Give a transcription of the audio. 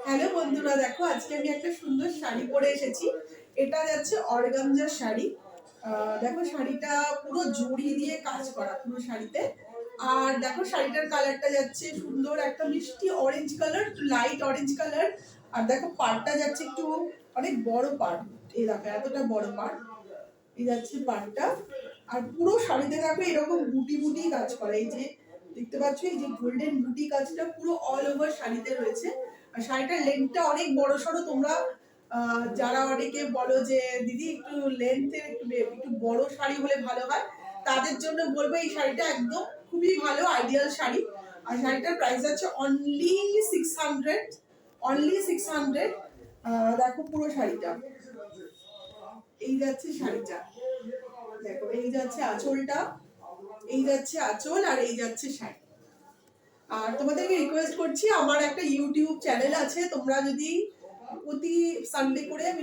Hello বন্ধুরা, দেখো আজকে আমি একটা সুন্দর শাড়ি পরে এসেছি। এটা যাচ্ছে অর্গানজার শাড়ি। দেখো শাড়িটা পুরো জড়ি দিয়ে কাজ করা পুরো শাড়িতে। আর দেখো শাড়িটার কালারটা যাচ্ছে সুন্দর একটা মিষ্টি orange colour, light orange colour. আর দেখো পাড়টা যাচ্ছে একটু অনেক বড় পাড়। এই দেখো এতটা বড় পাড়, এই যাচ্ছে পাড়টা। আর পুরো শাড়িতে দেখো এরকম বুটি বুটি কাজ করা, এই যে দেখতে পাচ্ছ এই যে গোল্ডেন বুটি কাজটা পুরো অল ওভার শাড়িতে রয়েছে। আর শাড়িটার লেন্থটা অনেক বড় সড়ো। তোমরা যারা অনেকে বলো যে দিদি একটু লেন্থের একটু বড় শাড়ি হলে ভালো হয়, তাদের জন্য বলবো এই শাড়িটা একদম খুবই ভালো আইডিয়াল শাড়ি। আর শাড়িটার প্রাইস আছে অনলি 600, অনলি 600। দেখো পুরো শাড়িটা, এই যাচ্ছে শাড়িটা, দেখো এই যাচ্ছে আঁচলটা, এই যাচ্ছে আঁচল, আর এই যাচ্ছে শাড়ি। আর তোমাদেরকে রিকোয়েস্ট করছি, আমার একটা ইউটিউব চ্যানেল আছে, তোমরা যদি প্রতি সানডে করে আমি